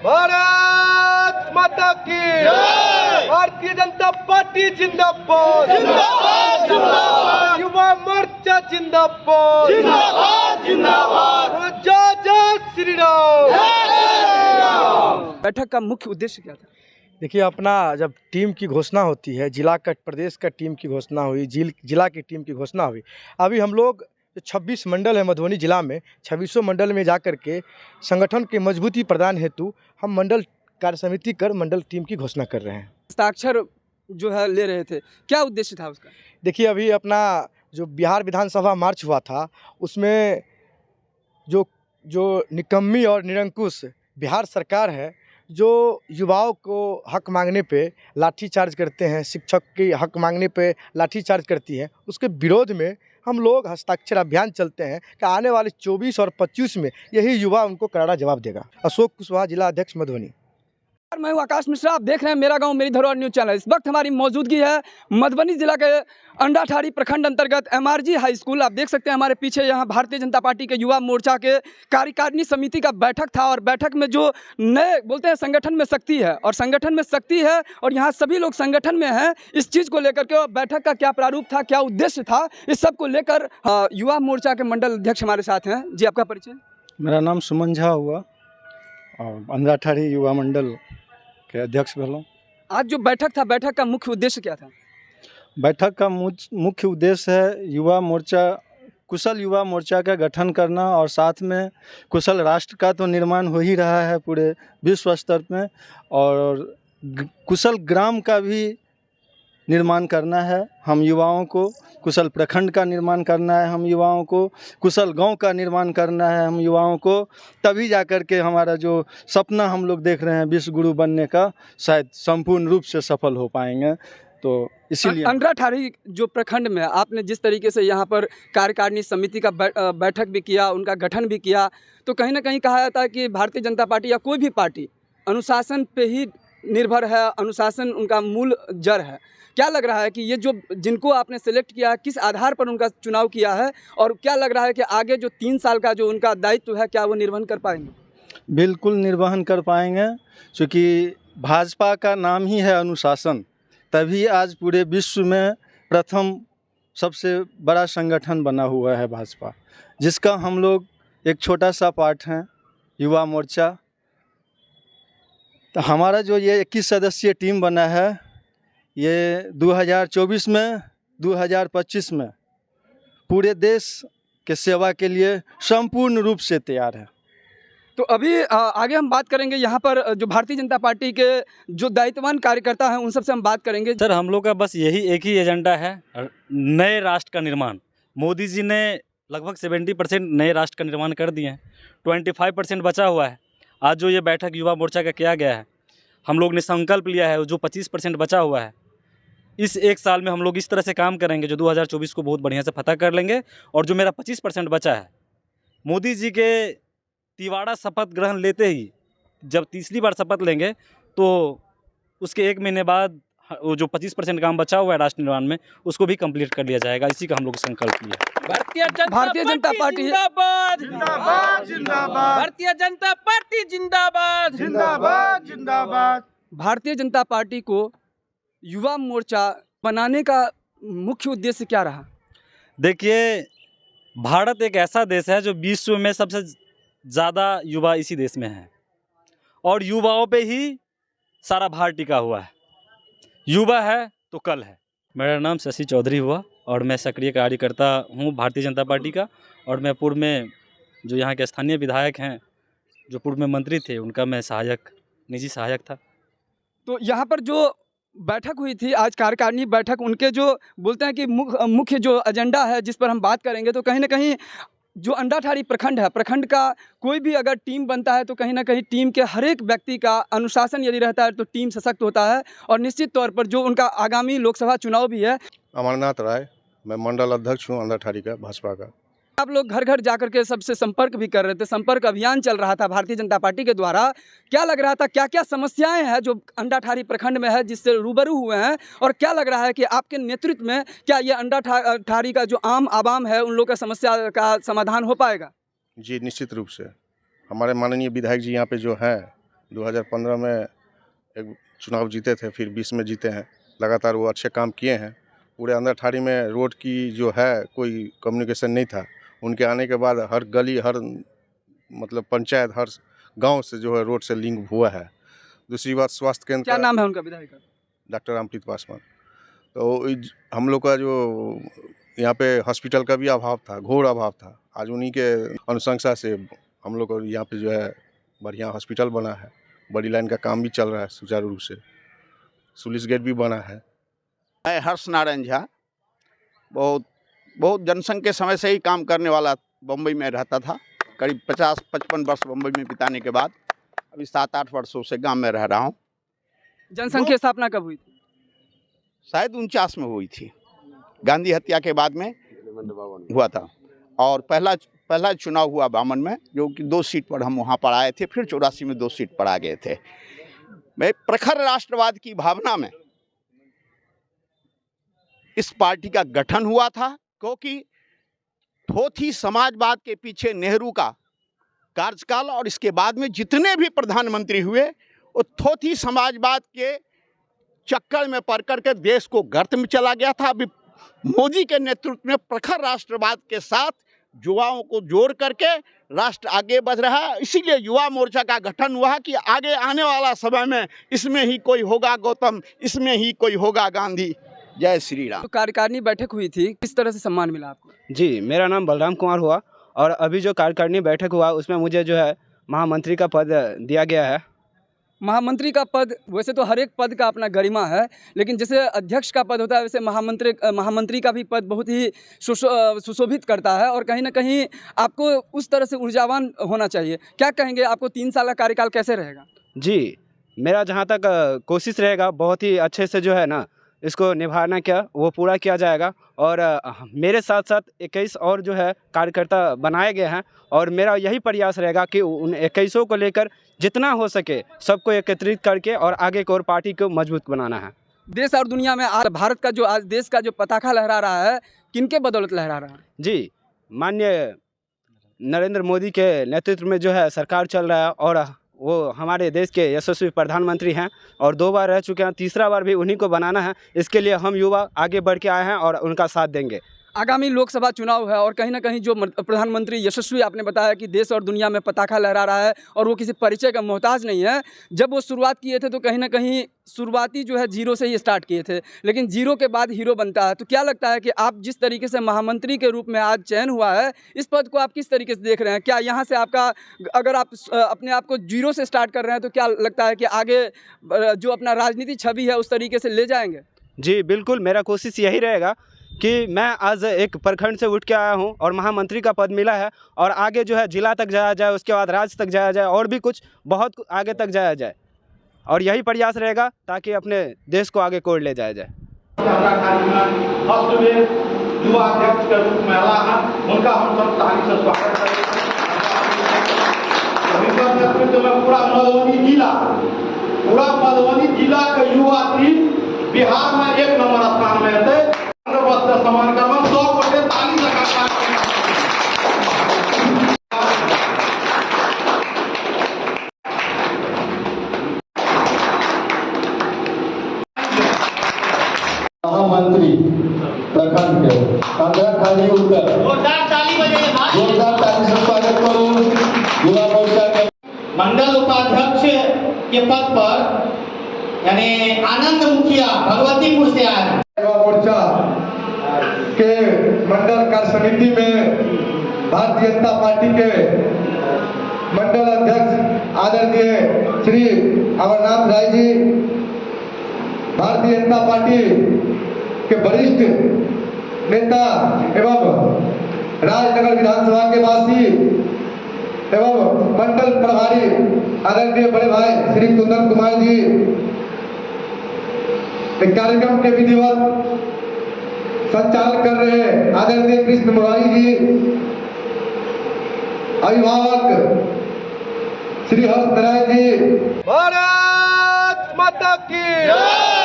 भारत माता की भारतीय जनता पार्टी जिंदाबाद जिंदाबाद जिंदाबाद युवा मोर्चा जिंदाबाद जिंदाबाद जिंदाबाद जय जय श्री राम। बैठक का मुख्य उद्देश्य क्या था? देखिए, अपना जब टीम की घोषणा होती है, जिला का प्रदेश का टीम की घोषणा हुई, जिला की टीम की घोषणा हुई। अभी हम लोग जो 26 मंडल है मधुबनी जिला में, 26 मंडल में जा कर के संगठन की मजबूती प्रदान हेतु हम मंडल कार्य समिति कर मंडल टीम की घोषणा कर रहे हैं। हस्ताक्षर जो है ले रहे थे, क्या उद्देश्य था उसका? देखिए, अभी अपना जो बिहार विधानसभा मार्च हुआ था, उसमें जो निकम्मी और निरंकुश बिहार सरकार है, जो युवाओं को हक मांगने पे लाठीचार्ज करते हैं, शिक्षक की हक मांगने पे लाठीचार्ज करती है, उसके विरोध में हम लोग हस्ताक्षर अभियान चलते हैं कि आने वाले 24 और 25 में यही युवा उनको करारा जवाब देगा। अशोक कुशवाहा, जिला अध्यक्ष मधुबनी। मैं हूं आकाश मिश्रा, आप देख रहे हैं मेरा गांव मेरी धरोहर न्यूज़ चैनल। इस वक्त हमारी मौजूदगी है मधुबनी जिला के अंडाठाड़ी प्रखंड अंतर्गत MRG हाई स्कूल। आप देख सकते हैं हमारे पीछे यहाँ भारतीय जनता पार्टी के युवा मोर्चा के कार्यकारिणी समिति का बैठक था, और बैठक में जो नए बोलते हैं संगठन में शक्ति है, और संगठन में शक्ति है और यहाँ सभी लोग संगठन में हैं। इस चीज़ को लेकर के बैठक का क्या प्रारूप था, क्या उद्देश्य था, इस सब को लेकर युवा मोर्चा के मंडल अध्यक्ष हमारे साथ हैं। जी, आपका परिचय? मेरा नाम सुमन झा हुआ और अंडाठाड़ी युवा मंडल के अध्यक्ष भेलूँ। आज जो बैठक था, बैठक का मुख्य उद्देश्य क्या था? बैठक का मुख्य उद्देश्य है युवा मोर्चा, कुशल युवा मोर्चा का गठन करना, और साथ में कुशल राष्ट्र का तो निर्माण हो ही रहा है पूरे विश्व स्तर में, और कुशल ग्राम का भी निर्माण करना है। हम युवाओं को कुशल प्रखंड का निर्माण करना है, हम युवाओं को कुशल गांव का निर्माण करना है, हम युवाओं को तभी जाकर के हमारा जो सपना हम लोग देख रहे हैं विश्व गुरु बनने का, शायद संपूर्ण रूप से सफल हो पाएंगे। तो इसीलिए अंडाठाड़ी जो प्रखंड में आपने जिस तरीके से यहाँ पर कार्यकारिणी समिति का बैठक भी किया, उनका गठन भी किया, तो कहीं ना कहीं कहा जाता है कि भारतीय जनता पार्टी या कोई भी पार्टी अनुशासन पे ही निर्भर है, अनुशासन उनका मूल जड़ है। क्या लग रहा है कि ये जो जिनको आपने सेलेक्ट किया है, किस आधार पर उनका चुनाव किया है, और क्या लग रहा है कि आगे जो 3 साल का जो उनका दायित्व है, क्या वो निर्वहन कर पाएंगे? बिल्कुल निर्वहन कर पाएंगे, क्योंकि भाजपा का नाम ही है अनुशासन। तभी आज पूरे विश्व में प्रथम सबसे बड़ा संगठन बना हुआ है भाजपा, जिसका हम लोग एक छोटा सा पार्ट हैं, युवा मोर्चा। तो हमारा जो ये 21 सदस्यीय टीम बना है, ये 2024 में 2025 में पूरे देश के सेवा के लिए संपूर्ण रूप से तैयार है। तो अभी आगे हम बात करेंगे यहाँ पर जो भारतीय जनता पार्टी के जो दायित्ववान कार्यकर्ता हैं उन सबसे हम बात करेंगे। सर, हम लोग का बस यही एक ही एजेंडा है, नए राष्ट्र का निर्माण। मोदी जी ने लगभग 70% नए राष्ट्र का निर्माण कर दिए हैं, 25% बचा हुआ है। आज जो ये बैठक युवा मोर्चा का किया गया है, हम लोग ने संकल्प लिया है जो 25% बचा हुआ है, इस 1 साल में हम लोग इस तरह से काम करेंगे जो 2024 को बहुत बढ़िया से फतह कर लेंगे। और जो मेरा 25% बचा है, मोदी जी के तिवाड़ा शपथ ग्रहण लेते ही जब तीसरी बार शपथ लेंगे, तो उसके 1 महीने बाद वो जो 25% काम बचा हुआ है राष्ट्र निर्माण में, उसको भी कंप्लीट कर लिया जाएगा। इसी का हम लोग संकल्प लिया। भारतीय जनता पार्टी जिंदाबाद जिंदाबाद जिंदाबाद भारतीय जनता पार्टी जिंदाबाद जिंदाबाद जिंदाबाद। भारतीय जनता पार्टी को युवा मोर्चा बनाने का मुख्य उद्देश्य क्या रहा? देखिए, भारत एक ऐसा देश है जो विश्व में सबसे ज़्यादा युवा इसी देश में है, और युवाओं पे ही सारा भार टिका हुआ है। युवा है तो कल है। मेरा नाम शशि चौधरी हुआ और मैं सक्रिय कार्यकर्ता हूँ भारतीय जनता पार्टी का, और मैं पूर्व में जो यहाँ के स्थानीय विधायक हैं, जो पूर्व में मंत्री थे, उनका मैं निजी सहायक था। तो यहाँ पर जो बैठक हुई थी आज, कार्यकारिणी बैठक, उनके जो बोलते हैं कि मुख्य जो एजेंडा है जिस पर हम बात करेंगे, तो कहीं ना कहीं जो अंडाठाड़ी प्रखंड है, प्रखंड का कोई भी अगर टीम बनता है तो कहीं ना कहीं टीम के हर एक व्यक्ति का अनुशासन यदि रहता है तो टीम सशक्त होता है। और निश्चित तौर पर जो उनका आगामी लोकसभा चुनाव भी है। अमरनाथ राय, मैं मंडल अध्यक्ष हूँ अंडाठाड़ी का, भाजपा का। आप लोग घर घर जाकर के सबसे संपर्क भी कर रहे थे, संपर्क अभियान चल रहा था भारतीय जनता पार्टी के द्वारा। क्या लग रहा था, क्या क्या समस्याएं हैं जो अंडाठाड़ी प्रखंड में है जिससे रूबरू हुए हैं, और क्या लग रहा है कि आपके नेतृत्व में क्या ये अंडाठाड़ी का जो आम आवाम है उन लोगों का समस्या का समाधान हो पाएगा? जी, निश्चित रूप से। हमारे माननीय विधायक जी यहाँ पे जो हैं, 2015 में एक चुनाव जीते थे, फिर 20 में जीते हैं। लगातार वो अच्छे काम किए हैं। पूरे अंदरठाड़ी में रोड की जो है कोई कम्युनिकेशन नहीं था। उनके आने के बाद हर गली, हर मतलब पंचायत, हर गांव से जो है रोड से लिंक हुआ है। दूसरी बात, स्वास्थ्य केंद्र क्या का नाम है उनका विधायक का? डॉक्टर रामप्रीत पासवान। तो हम लोग का जो यहाँ पे हॉस्पिटल का भी अभाव था, घोर अभाव था। आज उन्हीं के अनुशंसा से हम लोग को यहाँ पे जो है बढ़िया हॉस्पिटल बना है। बड़ी लाइन का काम भी चल रहा है सुचारू रूप से। सुलिस गेट भी बना है। मैं हर्ष नारायण झा, बहुत जनसंघ के समय से ही काम करने वाला, बम्बई में रहता था। करीब 50-55 वर्ष बम्बई में बिताने के बाद अभी 7-8 वर्षों से गांव में रह रहा हूं। जनसंघ की स्थापना कब हुई थी? शायद 49 में हुई थी, गांधी हत्या के बाद में हुआ था। और पहला चुनाव हुआ 52 में, जो कि 2 सीट पर हम वहाँ पर आए थे। फिर 84 में 2 सीट पर आ गए थे। मैं प्रखर राष्ट्रवाद की भावना में इस पार्टी का गठन हुआ था, क्योंकि थोथी समाजवाद के पीछे नेहरू का कार्यकाल और इसके बाद में जितने भी प्रधानमंत्री हुए, वो थोथी समाजवाद के चक्कर में पड़ करके देश को गर्त में चला गया था। अभी मोदी के नेतृत्व में प्रखर राष्ट्रवाद के साथ युवाओं को जोड़ करके राष्ट्र आगे बढ़ रहा है। इसीलिए युवा मोर्चा का गठन हुआ कि आगे आने वाला समय में इसमें ही कोई होगा गौतम, इसमें ही कोई होगा गांधी। जय श्री राम। तो कार्यकारिणी बैठक हुई थी, किस तरह से सम्मान मिला आपको? जी, मेरा नाम बलराम कुमार हुआ और अभी जो कार्यकारिणी बैठक हुआ उसमें मुझे जो है महामंत्री का पद दिया गया है। महामंत्री का पद, वैसे तो हर एक पद का अपना गरिमा है, लेकिन जैसे अध्यक्ष का पद होता है वैसे महामंत्री का भी पद बहुत ही सुशोभित करता है और कहीं ना कहीं आपको उस तरह से ऊर्जावान होना चाहिए। क्या कहेंगे, आपको 3 साल का कार्यकाल कैसे रहेगा? जी, मेरा जहाँ तक कोशिश रहेगा बहुत ही अच्छे से जो है ना इसको निभाना क्या वो पूरा किया जाएगा। और मेरे साथ साथ 21 और जो है कार्यकर्ता बनाए गए हैं और मेरा यही प्रयास रहेगा कि उन 21 को लेकर जितना हो सके सबको एकत्रित करके और आगे की ओर पार्टी को मजबूत बनाना है। देश और दुनिया में आज भारत का जो आज देश का जो पताका लहरा रहा है, किनके बदौलत लहरा रहा है? जी, माननीय नरेंद्र मोदी के नेतृत्व में जो है सरकार चल रहा है और वो हमारे देश के यशस्वी प्रधानमंत्री हैं और 2 बार रह चुके हैं, तीसरा बार भी उन्हीं को बनाना है। इसके लिए हम युवा आगे बढ़ के आए हैं और उनका साथ देंगे। आगामी लोकसभा चुनाव है और कहीं ना कहीं जो प्रधानमंत्री यशस्वी, आपने बताया कि देश और दुनिया में पताका लहरा रहा है और वो किसी परिचय का मोहताज नहीं है। जब वो शुरुआत किए थे तो कहीं ना कहीं शुरुआती जो है 0 से ही स्टार्ट किए थे, लेकिन 0 के बाद हीरो बनता है। तो क्या लगता है कि आप जिस तरीके से महामंत्री के रूप में आज चयन हुआ है, इस पद को आप किस तरीके से देख रहे हैं? क्या यहाँ से आपका, अगर आप अपने आप को 0 से स्टार्ट कर रहे हैं तो क्या लगता है कि आगे जो अपना राजनीति छवि है उस तरीके से ले जाएंगे? जी बिल्कुल, मेरा कोशिश यही रहेगा कि मैं आज एक प्रखंड से उठ के आया हूं और महामंत्री का पद मिला है और आगे जो है जिला तक जाया जाए, उसके बाद राज्य तक जाया जाए और भी कुछ बहुत आगे तक जाया जाए और यही प्रयास रहेगा ताकि अपने देश को आगे कोड़ ले जाया जाए। युवा अध्यक्ष के रूप में आला है, उनका हम सब ताली से स्वागत करेंगे। पूरा मधुबनी जिला के युवा टीम बिहार में 1 नंबर स्थान में है। सम्मान करवा 100% ताली से महामंत्री प्रखंड के अंदरठाड़ी उत्तर जोरदार ताली से स्वागत करूं। युवा मोर्चा के मंडल उपाध्यक्ष के पद पर यानी आनंद मुखिया भगवतीपुर से आए। युवा मोर्चा के मंडल कार्य समिति में भारतीय जनता पार्टी के मंडल अध्यक्ष आदरणीय श्री अमरनाथ राय जी, भारतीय जनता पार्टी के वरिष्ठ नेता एवं राजनगर विधानसभा के वासी एवं मंडल प्रभारी आदरणीय बड़े भाई श्री कुंदन कुमार जी, कार्यक्रम के विधिवत संचालन कर रहे आदरणीय कृष्ण मुरारी जी, अभिभावक श्री हर्ष नारायण जी। भारत माता की जय।